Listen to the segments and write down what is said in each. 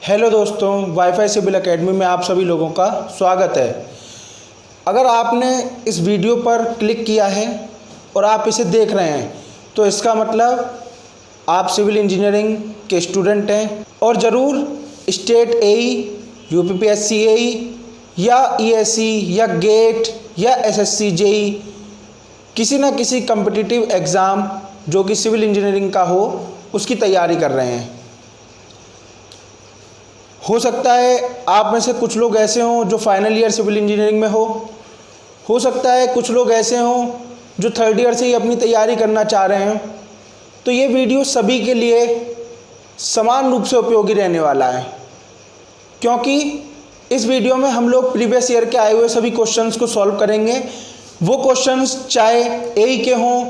Hello दोस्तों, wifi civil academy में आप सभी लोगों का स्वागत है। अगर आपने इस वीडियो पर क्लिक किया है और आप इसे देख रहे हैं तो इसका मतलब आप सिविल इंजीनियरिंग के स्टूडेंट हैं और ज़रूर स्टेट एई, यूपीपीएससी एई या ईएससी या गेट या एसएससी जेई किसी न किसी कम्पिटिटिव एग्ज़ाम जो कि सिविल इंजीनियरिंग का हो उसकी तैयारी कर रहे हैं। हो सकता है आप में से कुछ लोग ऐसे हों जो फाइनल ईयर सिविल इंजीनियरिंग में हो सकता है कुछ लोग ऐसे हों जो थर्ड ईयर से ही अपनी तैयारी करना चाह रहे हैं। तो ये वीडियो सभी के लिए समान रूप से उपयोगी रहने वाला है, क्योंकि इस वीडियो में हम लोग प्रीवियस ईयर के आए हुए सभी क्वेश्चंस को सॉल्व करेंगे। वो क्वेश्चंस चाहे एई के हों,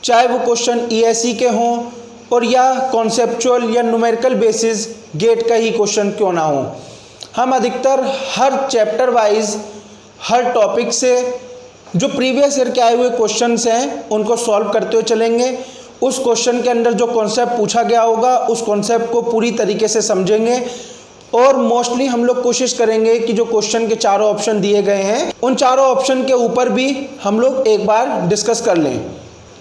चाहे वो क्वेश्चन ईएससी के हों और या कॉन्सेप्चुअल या न्यूमेरिकल बेसिस गेट का ही क्वेश्चन क्यों ना हो। हम अधिकतर हर चैप्टर वाइज हर टॉपिक से जो प्रीवियस ईयर के आए हुए क्वेश्चंस हैं उनको सॉल्व करते हुए चलेंगे। उस क्वेश्चन के अंदर जो कॉन्सेप्ट पूछा गया होगा उस कॉन्सेप्ट को पूरी तरीके से समझेंगे और मोस्टली हम लोग कोशिश करेंगे कि जो क्वेश्चन के चारों ऑप्शन दिए गए हैं उन चारों ऑप्शन के ऊपर भी हम लोग एक बार डिस्कस कर लें।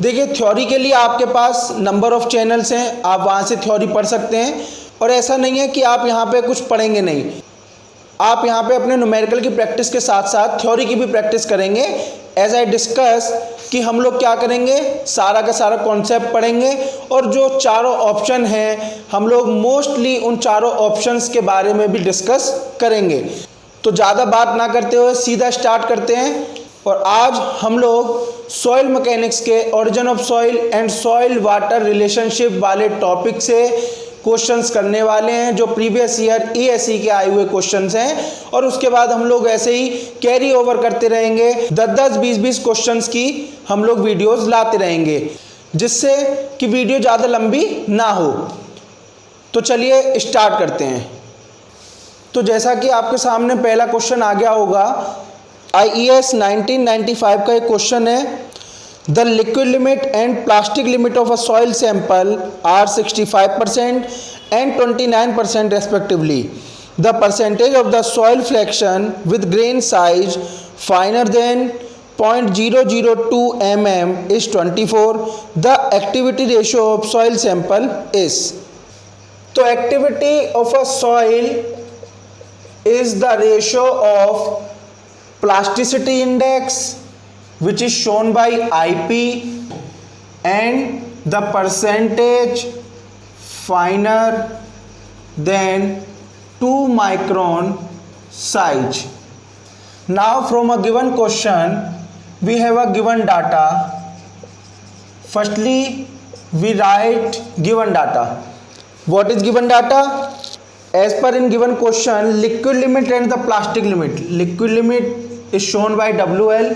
देखिए, थ्योरी के लिए आपके पास नंबर ऑफ़ चैनल्स हैं, आप वहाँ से थ्योरी पढ़ सकते हैं और ऐसा नहीं है कि आप यहाँ पे कुछ पढ़ेंगे नहीं। आप यहाँ पे अपने न्यूमेरिकल की प्रैक्टिस के साथ साथ थ्योरी की भी प्रैक्टिस करेंगे। एज आई डिस्कस कि हम लोग क्या करेंगे, सारा का सारा कॉन्सेप्ट पढ़ेंगे और जो चारों ऑप्शन हैं हम लोग मोस्टली उन चारों ऑप्शंस के बारे में भी डिस्कस करेंगे। तो ज़्यादा बात ना करते हुए सीधा स्टार्ट करते हैं। और आज हम लोग सॉइल मैकेनिक्स के origin of soil and soil water relationship वाले टॉपिक से क्वेश्चंस करने वाले हैं जो प्रीवियस ईयर ईएससी के आए हुए क्वेश्चंस हैं। और उसके बाद हम लोग ऐसे ही कैरी ओवर करते रहेंगे, 10-10, 20-20 क्वेश्चंस की हम लोग वीडियोस लाते रहेंगे जिससे कि वीडियो ज़्यादा लंबी ना हो। तो चलिए स्टार्ट करते हैं। तो जैसा कि आपके सामने पहला क्वेश्चन आ गया होगा, IES 1995 का एक क्वेश्चन है, the liquid limit and plastic limit of a soil sample are 65% and 29% respectively. The percentage of the soil fraction with grain size finer than 0.002 mm is 24. The activity ratio of soil sample is. तो activity of a soil is the ratio of plasticity index which is shown by IP and the percentage finer than 2 micron size. Now from a given question we have a given data. Firstly we write given data. What is given data? As per in given question, liquid limit and the plastic limit. Liquid limit is shown by WL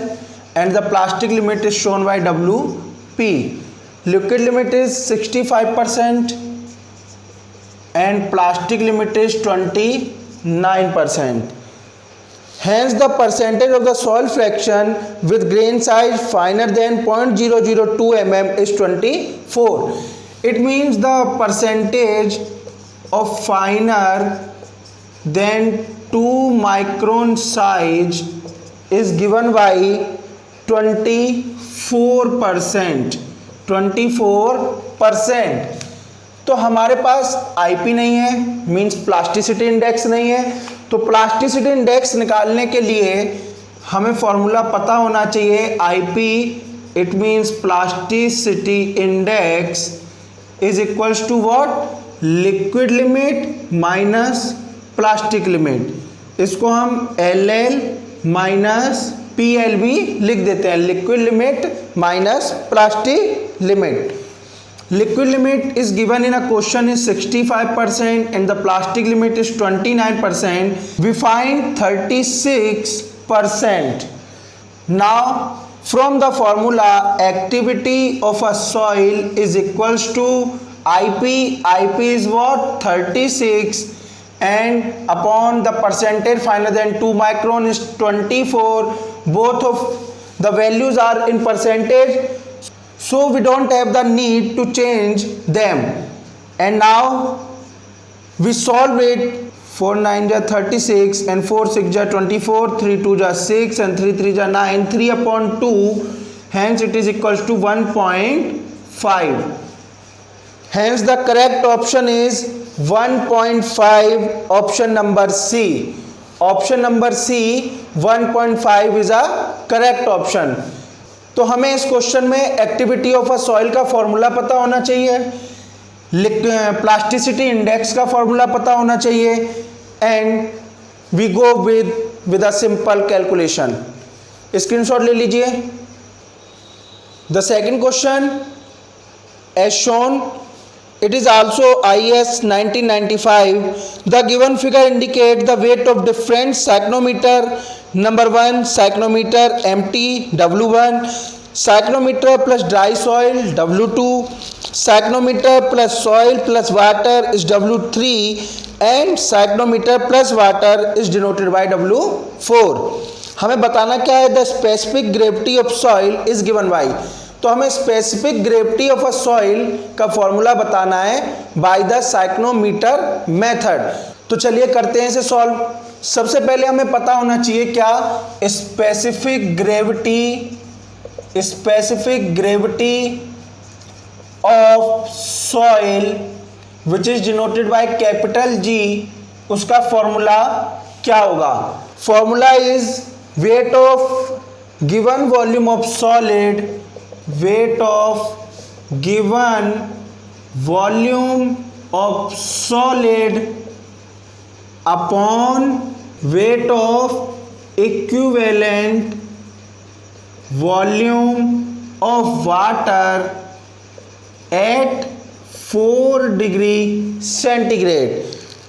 and the plastic limit is shown by WP. Liquid limit is 65% and plastic limit is 29%. Hence the percentage of the soil fraction with grain size finer than 0.002 mm is 24. It means the percentage of finer than 2 micron size is given by 24%. 24%। तो हमारे पास IP नहीं है, means plasticity index नहीं है। तो plasticity index निकालने के लिए हमें फॉर्मूला पता होना चाहिए। IP it means plasticity index is equals to what, liquid limit minus plastic limit. इसको हम LL माइनस PL भी लिख देते हैं, liquid limit minus plastic limit. Liquid limit is given in a question is 65% and the plastic limit is 29%. We find 36%. Now from the formula activity of a soil is equals to IP. IP is what? 36 and upon the percentage finer than 2 micron is 24. Both of the values are in percentage, so we don't have the need to change them. And now we solve it 4 9 जा 36 and 4 6 जा 24, 3 2 जा 6 and 3 3 जा 9, 3/2, hence it is equals to 1.5. Hence the correct option is 1.5, option number C. Option number C 1.5 is a correct option. तो हमें इस question में activity of a soil का formula पता होना चाहिए, प्लास्टिसिटी इंडेक्स का फॉर्मूला पता होना चाहिए, and we go with a simple calculation. Screenshot ले लीजिए. The second question as shown, it is also IS 1995. The given figure indicate the weight of different cyclometer. Number 1 cyclometer empty W1, cyclometer plus dry soil W2, cyclometer plus soil plus water is W3, and cyclometer plus water is denoted by W4. हमें बताना क्या है, the specific gravity of soil is given by. तो हमें specific gravity of a soil का formula बताना है by the साइक्लोमीटर method. तो चलिए करते हैं इसे सॉल्व. सबसे पहले हमें पता होना चाहिए क्या, specific gravity of soil which is denoted by capital G, उसका फॉर्मूला क्या होगा. Formula is wait of given volume of solid, weight of given volume of solid upon weight of equivalent volume of water at 4 degree centigrade.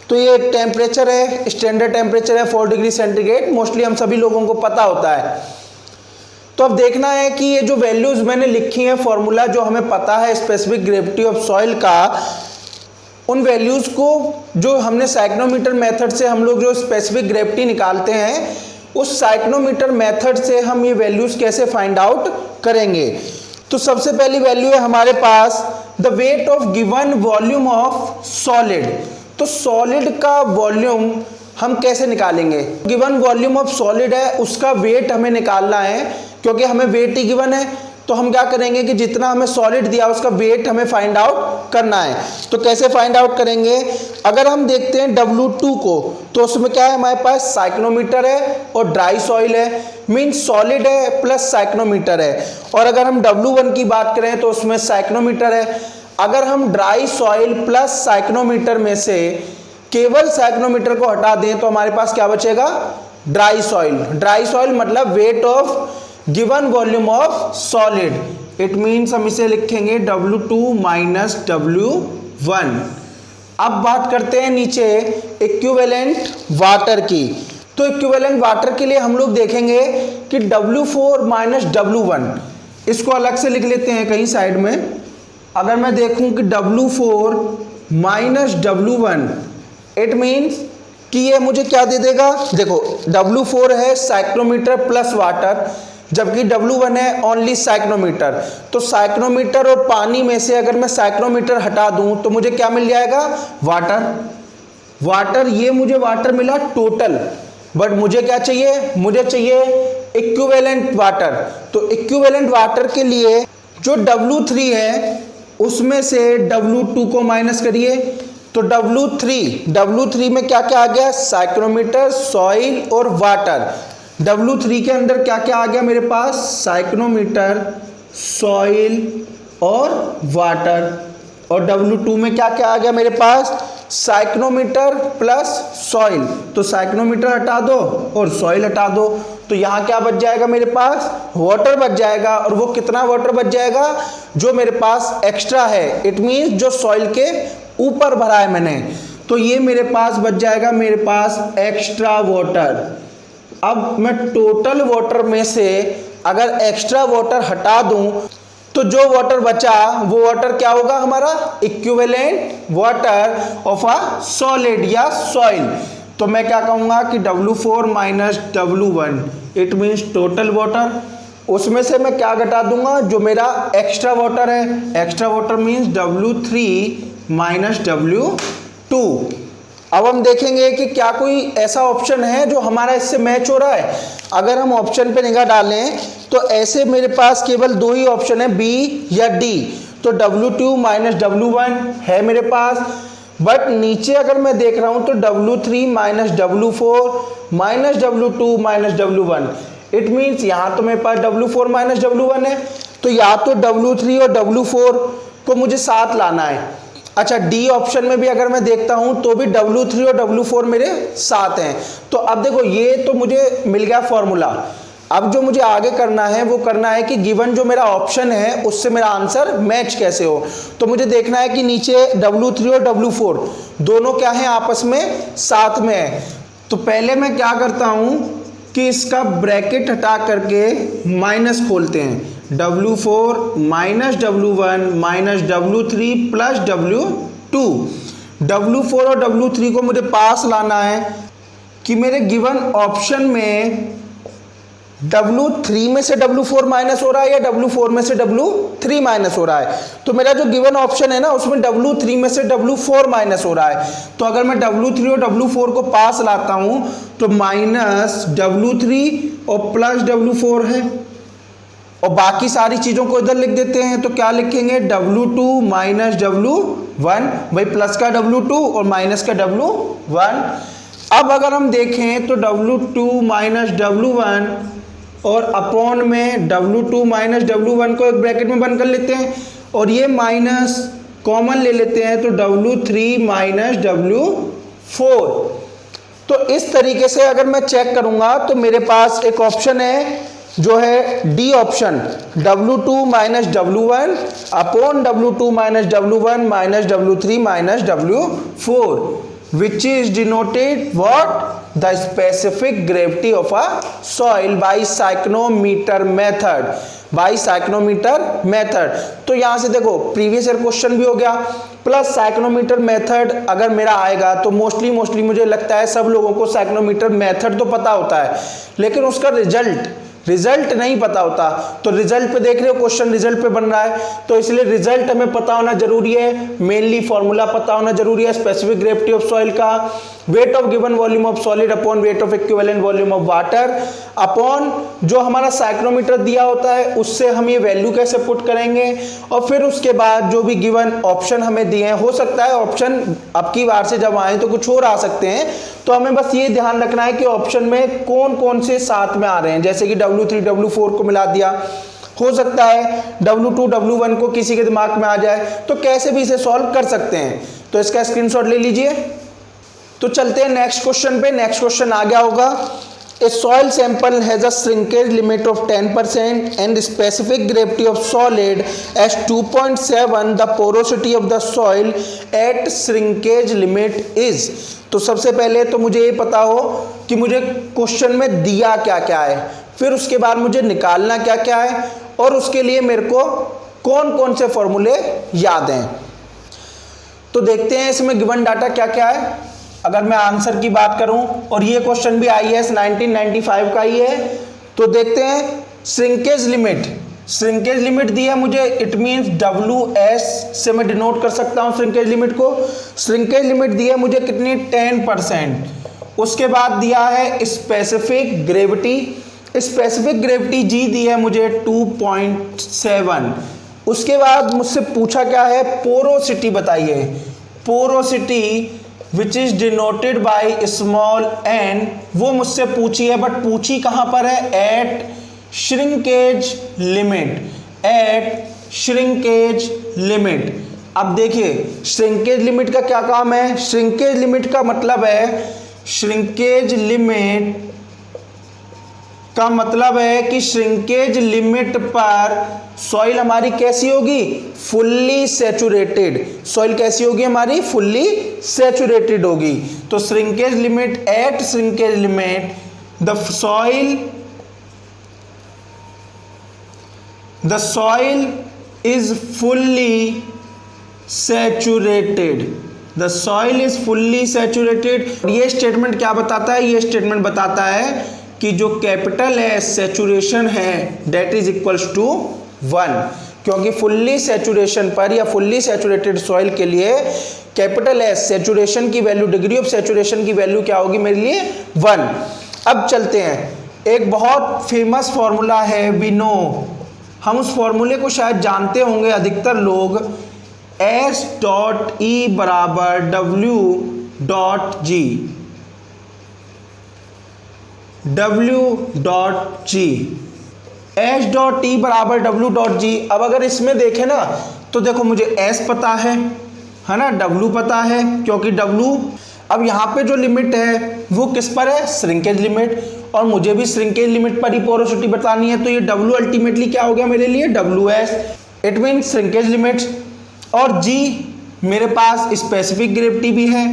तो ये temperature है, standard temperature है 4 degree centigrade, mostly हम सभी लोगों को पता होता है. तो अब देखना है कि ये जो वैल्यूज मैंने लिखी हैं, फॉर्मूला जो हमें पता है स्पेसिफिक ग्रेविटी ऑफ सॉइल का, उन वैल्यूज को जो हमने साइक्लोमीटर मेथड से हम लोग जो स्पेसिफिक ग्रेविटी निकालते हैं, उस साइक्लोमीटर मेथड से हम ये वैल्यूज कैसे फाइंड आउट करेंगे. तो सबसे पहली वैल्यू है हमारे पास the weight of given volume of solid. तो सॉलिड का वॉल्यूम हम कैसे निकालेंगे. गिवन वॉल्यूम ऑफ सॉलिड है, उसका वेट हमें निकालना है, क्योंकि हमें वेट ही गिवन है. तो हम क्या करेंगे कि जितना हमें सॉलिड दिया उसका वेट हमें फाइंड आउट करना है. तो कैसे फाइंड आउट करेंगे, अगर हम देखते हैं W2 को, तो उसमें क्या है हमारे पास साइक्लोमीटर है और ड्राई सॉइल है, मीन्स सॉलिड है प्लस साइक्लोमीटर है. और अगर हम W1 की बात करें तो उसमें साइक्लोमीटर है. अगर हम ड्राई सॉइल प्लस साइक्लोमीटर में से केवल साइक्लोमीटर को हटा दें तो हमारे पास क्या बचेगा, ड्राई सॉइल. ड्राई सॉइल मतलब wait of given volume of solid. It means हम इसे लिखेंगे W2 माइनस W1. अब बात करते हैं नीचे इक्विवेलेंट वाटर की. तो इक्विवेलेंट वाटर के लिए हम लोग देखेंगे कि W4 माइनस W1, इसको अलग से लिख लेते हैं कहीं साइड में. अगर मैं देखूं कि W4 minus W1, it means कि ये मुझे क्या दे देगा. देखो W4 है साइक्लोमीटर प्लस वाटर, जबकि W1 है ओनली साइक्लोमीटर. तो साइक्लोमीटर और पानी में से अगर मैं साइक्लोमीटर हटा दूं तो मुझे क्या मिल जाएगा, वाटर. ये मुझे वाटर मिला टोटल, बट मुझे क्या चाहिए, मुझे चाहिए इक्विवेलेंट वाटर. तो इक्विवेलेंट वाटर के लिए जो W3 है उसमें से W2 को माइनस करिए. तो W3 में क्या क्या आ गया, साइक्लोमीटर, सॉइल और वाटर. W3 के अंदर क्या क्या आ गया मेरे पास, साइक्लोमीटर, सॉइल और वाटर. और W2 में क्या क्या आ गया मेरे पास, साइक्लोमीटर प्लस सॉइल. तो साइक्लोमीटर हटा दो और सॉइल हटा दो, तो यहाँ क्या बच जाएगा मेरे पास, वाटर बच जाएगा. और वो कितना वाटर बच जाएगा, जो मेरे पास एक्स्ट्रा है, इट मीन्स जो सॉइल के ऊपर भरा है मैंने, तो ये मेरे पास बच जाएगा मेरे पास एक्स्ट्रा वाटर. अब मैं टोटल वाटर में से अगर एक्स्ट्रा वाटर हटा दूं तो जो वाटर बचा वो वाटर क्या होगा हमारा, equivalent water of a solid या सॉइल. तो मैं क्या कहूँगा कि W4 minus W1, it means total water. उसमें से मैं क्या घटा दूंगा, जो मेरा एक्स्ट्रा वाटर है. Extra water means W3 minus W2. अब हम देखेंगे कि क्या कोई ऐसा ऑप्शन है जो हमारा इससे मैच हो रहा है। अगर हम ऑप्शन पे निगाह डालें तो ऐसे मेरे पास केवल दो ही ऑप्शन है, बी या डी। तो W2 माइनस W1 है मेरे पास, बट नीचे अगर मैं देख रहा हूं तो W3 minus W4 minus W2 minus W1, it means यहां तो मेरे पास W4 माइनस W1 है, तो या तो W3 और W4 को मुझे साथ लाना है। अच्छा, डी ऑप्शन में भी अगर मैं देखता हूं तो भी W3 और W4 मेरे साथ हैं। तो अब देखो, ये तो मुझे मिल गया फॉर्मूला। अब जो मुझे आगे करना है वो करना है कि गिवन जो मेरा ऑप्शन है उससे मेरा आंसर मैच कैसे हो। तो मुझे देखना है कि नीचे W3 और W4 दोनों क्या है, आपस में साथ में है। तो पहले मैं क्या करता हूं कि इसका ब्रैकेट हटा करके माइनस खोलते हैं, W4 minus W1 minus W3 plus W2। W4 और W3 को मुझे पास लाना है कि मेरे गिवन ऑप्शन में W3 में से W4 माइनस हो रहा है या W4 में से W3 माइनस हो रहा है। तो मेरा जो गिवन ऑप्शन है ना उसमें W3 में से W4 माइनस हो रहा है। तो अगर मैं W3 और W4 को पास लाता हूं तो माइनस W3 और प्लस W4 है, और बाकी सारी चीजों को इधर लिख देते हैं। तो क्या लिखेंगे, W2 माइनस W1, भाई प्लस का W2 और माइनस का W1। अब अगर हम देखें तो W2 माइनस W1 और अपॉन में W2 माइनस W1 को एक ब्रैकेट में बंद कर लेते हैं और ये माइनस कॉमन ले लेते हैं, तो W3 माइनस W4। तो इस तरीके से अगर मैं चेक करूंगा तो मेरे पास एक ऑप्शन है जो है D option, W2 minus W1 upon W2 minus W1 minus W3 minus W4, which is denoted what? The specific gravity of a soil by psychrometer method, by psychrometer method. तो यहां से देखो प्रीवियस ईयर क्वेश्चन भी हो गया, plus psychrometer method अगर मेरा आएगा तो मोस्टली मुझे लगता है सब लोगों को साइक्रोमीटर मेथड तो पता होता है, लेकिन उसका रिजल्ट नहीं पता होता। तो रिजल्ट पे देख रहे हो, क्वेश्चन रिजल्ट पे बन रहा है, तो इसलिए रिजल्ट हमें पता होना जरूरी है। मेनली फॉर्मूला पता होना जरूरी है स्पेसिफिक ग्रेविटी ऑफ सॉइल का, wait of given volume of solid upon weight of equivalent volume of water upon जो हमारा साइक्रोमीटर दिया होता है उससे हम ये वैल्यू कैसे पुट करेंगे, और फिर उसके बाद जो भी गिवन ऑप्शन हमें दिए हैं, हो सकता है ऑप्शन अब की बार से जब आए तो कुछ और आ सकते हैं, तो हमें बस ये ध्यान रखना है कि ऑप्शन में कौन कौन से साथ में आ रहे हैं। जैसे कि W3 W4 को मिला दिया, हो सकता है W2 W1 को किसी के दिमाग में आ जाए, तो कैसे भी इसे सॉल्व कर सकते हैं। तो इसका स्क्रीनशॉट ले लीजिए। तो चलते हैं नेक्स्ट क्वेश्चन पे। नेक्स्ट क्वेश्चन आ गया होगा, a soil sample has a shrinkage limit of 10% and specific gravity of solid as 2.7, the porosity of the soil at shrinkage limit is. तो सबसे पहले तो मुझे ये पता हो कि मुझे क्वेश्चन में दिया क्या क्या है, फिर उसके बाद मुझे निकालना क्या क्या है, और उसके लिए मेरे को कौन कौन से फॉर्मूले याद हैं। तो देखते हैं इसमें गिवन डाटा क्या क्या है। अगर मैं आंसर की बात करूं, और ये क्वेश्चन भी IAS 1995 का ही है, तो देखते हैं श्रिंकेज लिमिट दी है मुझे, इट मींस WS से मैं डिनोट कर सकता हूं श्रिंकेज लिमिट को। श्रिंकेज लिमिट दी है मुझे कितनी, 10%। उसके बाद दिया है स्पेसिफिक ग्रेविटी G दी है मुझे 2.7। उसके बाद मुझसे पूछा क्या है, पोरोसिटी बताइए। Porosity which is denoted by small n, वो मुझसे पूछी है, बट पूछी कहां पर है, एट श्रिंकेज लिमिट। अब देखिए श्रिंकेज लिमिट का क्या काम है, श्रिंकेज लिमिट का मतलब है कि श्रिंकेज लिमिट पर सॉइल हमारी कैसी होगी, फुल्ली सैचुरेटेड। सॉइल कैसी होगी हमारी, फुल्ली सैचुरेटेड होगी। तो shrinkage limit, at shrinkage limit the soil is fully saturated. ये स्टेटमेंट क्या बताता है, ये स्टेटमेंट बताता है कि जो कैपिटल है सैचुरेशन है, दैट इज इक्वल्स टू 1, क्योंकि फुल्ली सैचुरेशन पर या फुल्ली सैचुरेटेड सॉइल के लिए कैपिटल एस सैचुरेशन की वैल्यू, डिग्री ऑफ सैचुरेशन की वैल्यू क्या होगी मेरे लिए 1। अब चलते हैं, एक बहुत फेमस फॉर्मूला है वी नो, हम उस फॉर्मूले को शायद जानते होंगे अधिकतर लोग, S डॉट E बराबर W dot G, W dot G, S dot E बराबर W डॉट G। अब अगर इसमें देखें ना तो देखो मुझे S पता है ना, W पता है क्योंकि W, अब यहाँ पे जो लिमिट है वो किस पर है, श्रिंकेज लिमिट, और मुझे भी श्रिंकेज लिमिट पर ही पोरोसिटी बतानी है, तो ये W अल्टीमेटली क्या हो गया मेरे लिए WS, it mean shrinkage limit. और G मेरे पास स्पेसिफिक ग्रेविटी भी है,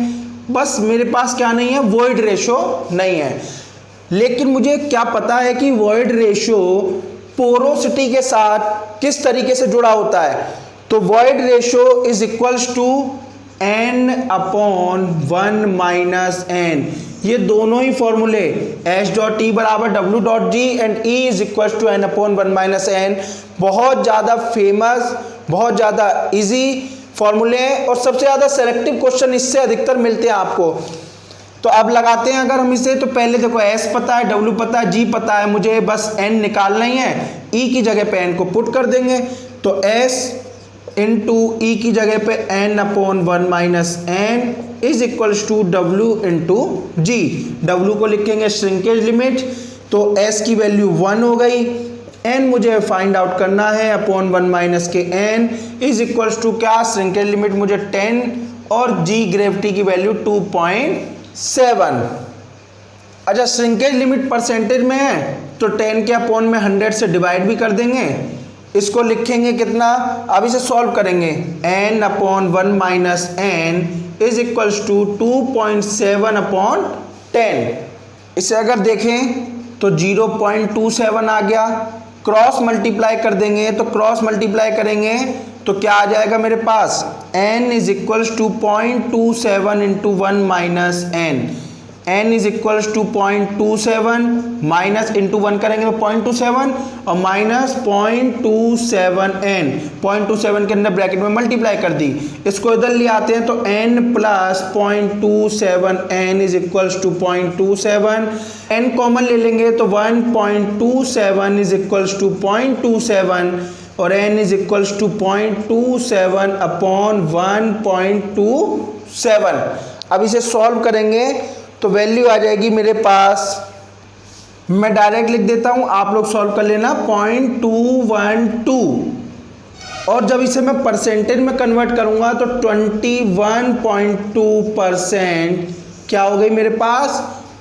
बस मेरे पास क्या नहीं है, वॉइड रेशो नहीं है। लेकिन मुझे क्या पता है कि वॉइड रेशो पोरोसिटी के साथ किस तरीके से जुड़ा होता है, तो void ratio is equals to n upon 1 minus n। ये दोनों ही फॉर्मूले S डॉट E बराबर W dot G and E is equals to n upon 1 minus n, बहुत ज़्यादा फेमस, बहुत ज़्यादा इजी फॉर्मूले हैं और सबसे ज़्यादा सेलेक्टिव क्वेश्चन इससे अधिकतर मिलते हैं आपको। तो अब लगाते हैं अगर हम इसे, तो पहले देखो S पता है, W पता है, G पता है, मुझे बस n निकालना ही है, E की जगह पे n को पुट कर देंगे, तो S इंटू E की जगह पे n upon 1 minus n is equals to W into G। W को लिखेंगे श्रिंकेज लिमिट, तो S की वैल्यू 1 हो गई, n मुझे फाइंड आउट करना है अपॉन 1 माइनस के n इज इक्वल्स टू क्या, श्रिंकेज लिमिट मुझे 10 और G ग्रेविटी की वैल्यू 2.7। अच्छा श्रिंकेज लिमिट परसेंटेज में है तो 10 के अपॉन में 100 से डिवाइड भी कर देंगे, इसको लिखेंगे कितना, अब इसे सॉल्व करेंगे, n upon 1 minus n is equals to 2.7 upon 10। इसे अगर देखें तो 0.27 आ गया, क्रॉस मल्टीप्लाई कर देंगे, तो क्रॉस मल्टीप्लाई करेंगे तो क्या आ जाएगा मेरे पास, n is equals to 0.27 into 1 minus n, n is equals to 0.27 minus into 1 करेंगे तो 0.27 और माइनस 0.27n, 0.27 के अंदर ब्रैकेट में मल्टीप्लाई कर दी, इसको इधर ले आते हैं तो n plus 0.27n is equals to 0.27, n common ले लेंगे तो 1.27 इज इक्वल्स टू 0.27 और n is equals to 0.27 upon 1.27। अब इसे सॉल्व करेंगे तो वैल्यू आ जाएगी मेरे पास, मैं डायरेक्ट लिख देता हूं, आप लोग सॉल्व कर लेना, 0.212, और जब इसे मैं परसेंटेज में कन्वर्ट करूंगा तो 21.2% क्या हो गई मेरे पास,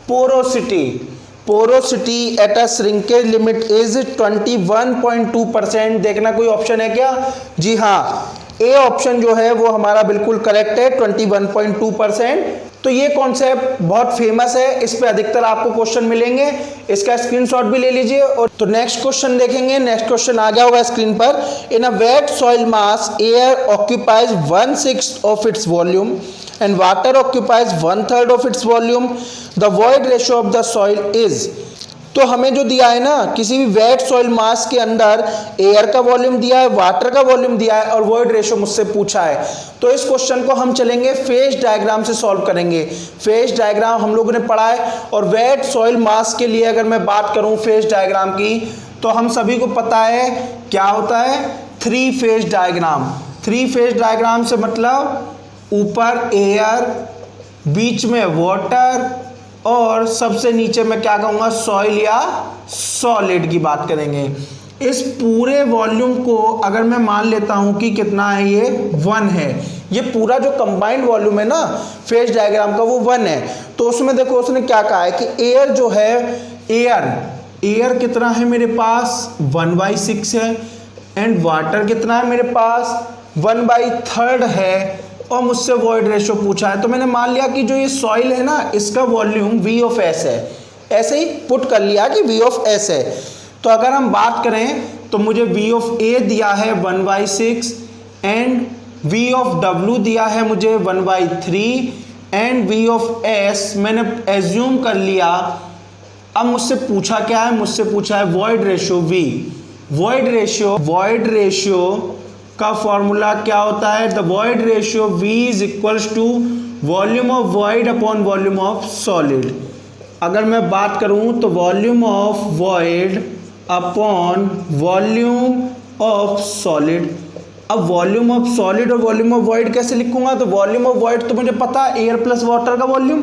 porosity. Porosity at a shrinkage limit is 21.2%। देखना कोई ऑप्शन है क्या, जी हाँ, ए ऑप्शन जो है वो हमारा बिल्कुल करेक्ट है, 21.2%। तो ये कॉन्सेप्ट बहुत फेमस है, इस पे अधिकतर आपको क्वेश्चन मिलेंगे, इसका स्क्रीनशॉट भी ले लीजिए। और तो नेक्स्ट क्वेश्चन देखेंगे, नेक्स्ट क्वेश्चन आ गया होगा स्क्रीन पर। In a wet soil mass air occupies 1/6 of its volume and water occupies 1/3 of its volume, the void ratio of the soil is। तो हमें जो दिया है ना, किसी भी वेट सॉइल मास के अंदर एयर का वॉल्यूम दिया है, वाटर का वॉल्यूम दिया है और वॉइड रेशो मुझसे पूछा है, तो इस क्वेश्चन को हम चलेंगे फेज डायग्राम से सॉल्व करेंगे। फेज डायग्राम हम लोगों ने पढ़ा है, और वेट सॉइल मास के लिए अगर मैं बात करूं फेज डायग्राम की, तो हम सभी को पता है क्या होता है, 3 फेज डायग्राम। 3 फेज डायग्राम से मतलब ऊपर एयर, बीच में वाटर और सबसे नीचे मैं क्या कहूँगा, सॉइल या सॉलिड की बात करेंगे। इस पूरे वॉल्यूम को अगर मैं मान लेता हूँ कि कितना है, ये 1 है, ये पूरा जो कंबाइंड वॉल्यूम है ना फेज डायग्राम का वो 1 है। तो उसमें देखो उसने क्या कहा है कि एयर जो है, एयर कितना है मेरे पास, 1/6 है, एंड वाटर कितना है मेरे पास, 1/3 है, और मुझसे वॉइड रेशो पूछा है। तो मैंने मान लिया कि जो ये सॉइल है ना, इसका वॉल्यूम V ऑफ S है, ऐसे ही पुट कर लिया कि V ऑफ S है। तो अगर हम बात करें तो मुझे V ऑफ A दिया है 1/6 एंड V ऑफ W दिया है मुझे 1/3 एंड V ऑफ S मैंने एज्यूम कर लिया। अब मुझसे पूछा क्या है, मुझसे पूछा है void ratio V। Void ratio का फॉर्मूला क्या होता है? The void ratio V is equals to volume of void upon volume of solid. अगर मैं बात करूं तो volume of void upon volume of solid. अब वॉल्यूम ऑफ सॉलिड और वॉल्यूम ऑफ वॉइड कैसे लिखूंगा? तो वॉल्यूम ऑफ वॉइड तो मुझे पता है, एयर प्लस वाटर का वॉल्यूम,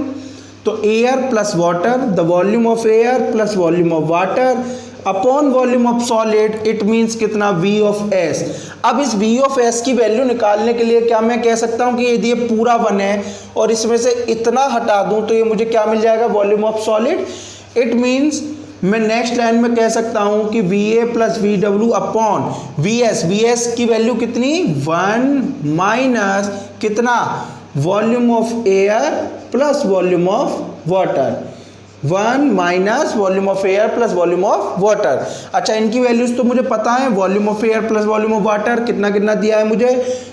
तो air plus water, the volume of air plus volume of water upon volume of solid, it means कितना? V of S। अब इस V ऑफ S की वैल्यू निकालने के लिए क्या मैं कह सकता हूँ कि यदि ये पूरा 1 है और इसमें से इतना हटा दूं तो ये मुझे क्या मिल जाएगा? Volume of solid. It means मैं नेक्स्ट लाइन में कह सकता हूं कि VA plus VW upon VS की वैल्यू कितनी? 1 माइनस कितना? Volume of air plus volume of water, 1 minus volume of air plus volume of water. अच्छा, इनकी वैल्यूज तो मुझे पता है, volume of air plus volume of water कितना कितना दिया है मुझे?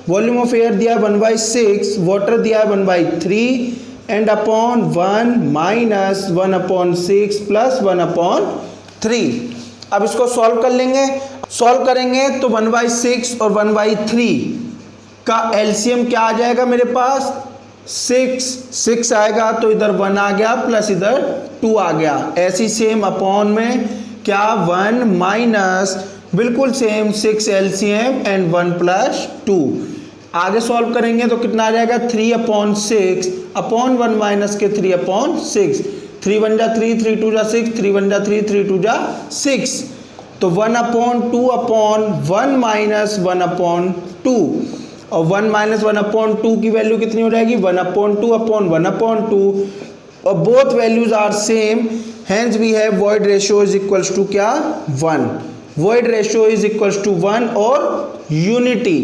वॉल्यूम ऑफ एयर दिया है 1/6, वाटर दिया है 1/3 एंड अपॉन 1 माइनस 1/6 प्लस 1/3। अब इसको सॉल्व कर लेंगे, सॉल्व करेंगे तो 1/6 और 1/3 का एलसीएम क्या आ जाएगा मेरे पास? 6 आएगा, तो इधर 1 आ गया प्लस इधर 2 आ गया। ऐसी सेम अपॉन में क्या? 1 माइनस बिल्कुल सेम 6 एलसीएम एंड 1 प्लस 2। आगे सॉल्व करेंगे तो कितना आ जाएगा? 3/6 अपॉन 1 माइनस के 3/6, 3 1 जा 3, 3 2 जा 6, 3 1 जा 3, 3 2 जा 6, तो 1/2 अपॉन 1 माइनस 1/2, और 1 माइनस 1/2 की वैल्यू कितनी हो जाएगी? 1/2 अपॉन 1/2, और both values are same, hence we have void ratio is equals to क्या? 1। Void ratio is equals to 1 और यूनिटी।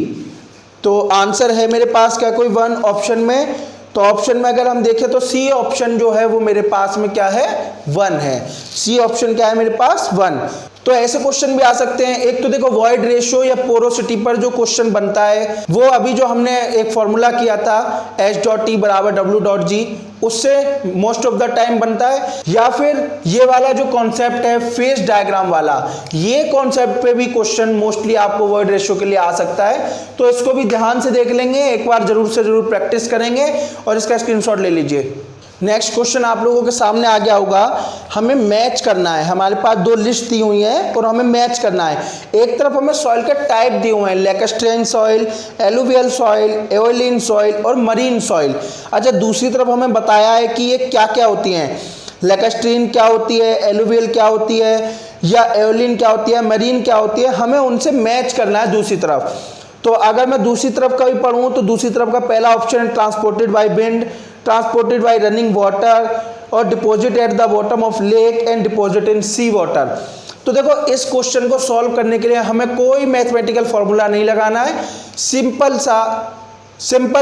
तो आंसर है मेरे पास क्या? कोई 1 ऑप्शन में। तो ऑप्शन में अगर हम देखें तो सी ऑप्शन जो है वो मेरे पास में क्या है? 1 है। सी ऑप्शन क्या है मेरे पास? 1। तो ऐसे क्वेश्चन भी आ सकते हैं। एक तो देखो वॉइड रेशियो या पोरोसिटी पर जो क्वेश्चन बनता है वो अभी जो हमने एक फॉर्मूला किया था H.T बराबर W.G, उससे मोस्ट ऑफ द टाइम बनता है, या फिर ये वाला जो कॉन्सेप्ट है फेज डायग्राम वाला, ये कॉन्सेप्ट पे भी क्वेश्चन मोस्टली आपको वॉइड रेशियो के लिए आ सकता है। तो इसको भी ध्यान से देख लेंगे, एक बार जरूर से जरूर प्रैक्टिस करेंगे और इसका स्क्रीनशॉट ले लीजिए। नेक्स्ट क्वेश्चन आप लोगों के सामने आ गया होगा, हमें मैच करना है। हमारे पास 2 लिस्ट दी हुई है और हमें मैच करना है। एक तरफ हमें सॉइल के टाइप दिए हुए हैं, लैक्स्ट्रेन soil, alluvial soil, aeolian soil और मरीन सॉइल। अच्छा, दूसरी तरफ हमें बताया है कि ये क्या क्या होती हैं, लैक्स्ट्रेन क्या होती है, एलुवियल क्या होती है, या एओलिन क्या होती है, मरीन क्या होती है। हमें उनसे मैच करना है दूसरी तरफ। तो अगर मैं दूसरी तरफ का भी पढ़ूँ तो दूसरी तरफ का पहला ऑप्शन है transported by wind, transported by running water, और deposit at the bottom of lake and deposit in sea water. तो देखो, इस क्वेश्चन को सॉल्व करने के लिए हमें कोई मैथमेटिकल फॉर्मूला नहीं लगाना है। सिंपल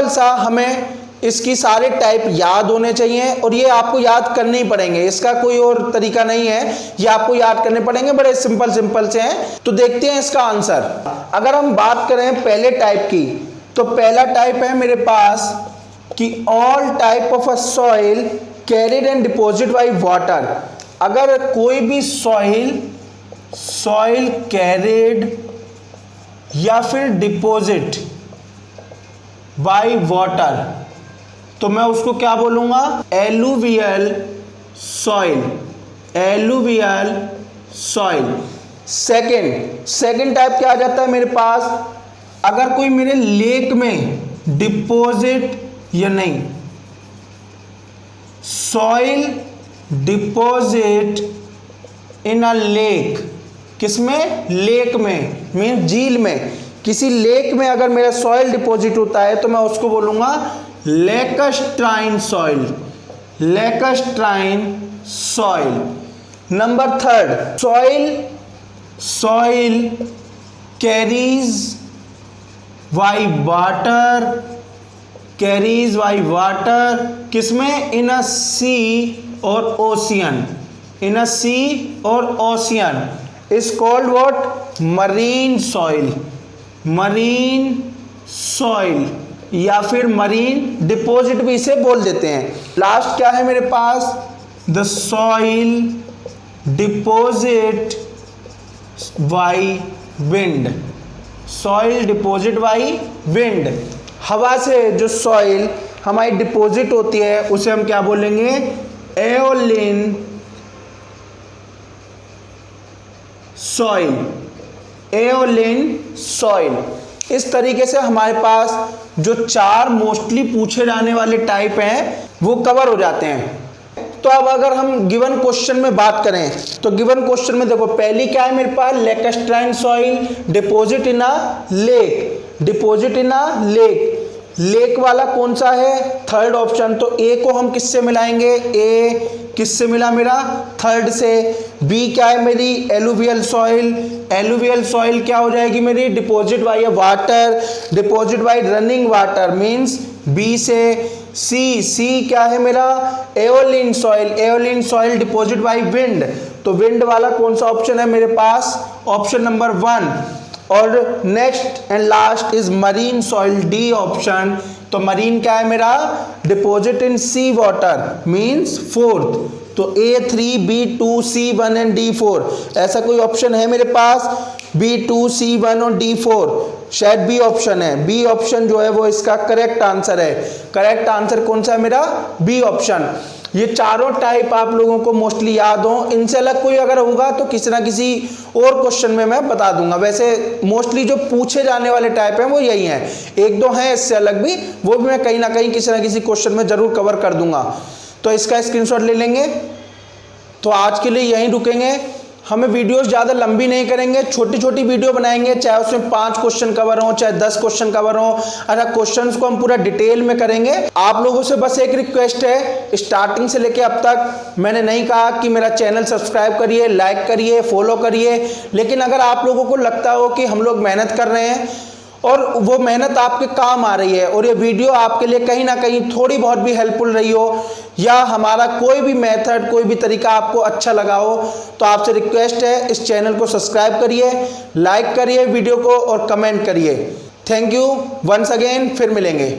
सा हमें इसकी सारे टाइप याद होने चाहिए, और ये आपको याद करने ही पड़ेंगे, इसका कोई और तरीका नहीं है, ये आपको याद करने पड़ेंगे। बड़े सिंपल से हैं। तो देखते हैं इसका आंसर। अगर हम बात करें पहले टाइप की, तो पहला टाइप है मेरे पास कि all type of a soil carried and deposit by water. अगर कोई भी सॉइल कैरिड या फिर डिपॉजिट बाय वाटर, तो मैं उसको क्या बोलूंगा? Alluvial soil. सेकंड टाइप क्या आ जाता है मेरे पास? अगर कोई मेरे लेक में डिपॉजिट या नहीं, soil deposit in a lake, किसमें? लेक में, मीन झील में। किसी लेक में अगर मेरा सॉइल डिपॉजिट होता है तो मैं उसको बोलूंगा lacustrine soil. Number 3, soil carries by water, किसमें? इन अ सी और ocean, is called what? Marine soil, या फिर मरीन डिपॉजिट भी इसे बोल देते हैं। लास्ट क्या है मेरे पास? The soil deposit by wind, soil deposit by wind. हवा से जो सॉइल हमारी डिपॉजिट होती है उसे हम क्या बोलेंगे, एओलिन सॉइल, एओलिन सॉइल। इस तरीके से हमारे पास जो 4 मोस्टली पूछे जाने वाले टाइप हैं वो कवर हो जाते हैं। तो अब अगर हम गिवन क्वेश्चन में बात करें तो गिवन क्वेश्चन में देखो पहली क्या है मेरे पास, lacustrine soil deposit in a lake, deposit in a lake. Lake वाला कौन सा है, थर्ड ऑप्शन। तो ए को हम किससे मिलाएंगे, ए किससे मिला मेरा, थर्ड से। बी क्या है मेरी, एलुवियल सॉइल, एलुवियल सॉइल क्या हो जाएगी मेरी, deposit by water, deposit by running water means B से। सी, सी क्या है मेरा, aeolian soil, aeolian soil deposit by wind. तो विंड वाला कौन सा ऑप्शन है मेरे पास, ऑप्शन नंबर 1। और next and last is marine soil, D option. तो मरीन क्या है मेरा, deposit in sea water means 4th। तो A3, B2, C1 and D4 ऐसा कोई ऑप्शन है मेरे पास, B2, C1 और D4 शायद बी ऑप्शन है। बी ऑप्शन जो है वो इसका करेक्ट आंसर है। करेक्ट आंसर कौन सा है मेरा, बी ऑप्शन। ये चारों टाइप आप लोगों को मोस्टली याद हो, इनसे अलग कोई अगर होगा तो किसी ना किसी और क्वेश्चन में मैं बता दूंगा। वैसे मोस्टली जो पूछे जाने वाले टाइप हैं वो यही हैं, 1-2 हैं इससे अलग भी, वो भी मैं कहीं ना कहीं किसी ना किसी क्वेश्चन में जरूर कवर कर दूंगा। तो इसका स्क्रीनशॉट ले लेंगे। तो आज के लिए यहीं रुकेंगे, हमें वीडियोस ज़्यादा लंबी नहीं करेंगे, छोटी छोटी वीडियो बनाएंगे, चाहे उसमें 5 क्वेश्चन कवर हो चाहे 10 क्वेश्चन कवर हो। अच्छा, क्वेश्चंस को हम पूरा डिटेल में करेंगे। आप लोगों से बस एक रिक्वेस्ट है, स्टार्टिंग से लेके अब तक मैंने नहीं कहा कि मेरा चैनल सब्सक्राइब करिए, लाइक करिए, फॉलो करिए, लेकिन अगर आप लोगों को लगता हो कि हम लोग मेहनत कर रहे हैं और वो मेहनत आपके काम आ रही है और ये वीडियो आपके लिए कहीं ना कहीं थोड़ी बहुत भी हेल्पफुल रही हो, या हमारा कोई भी मेथड, कोई भी तरीका आपको अच्छा लगा हो, तो आपसे रिक्वेस्ट है इस चैनल को सब्सक्राइब करिए, लाइक करिए वीडियो को और कमेंट करिए। थैंक यू वंस अगेन, फिर मिलेंगे।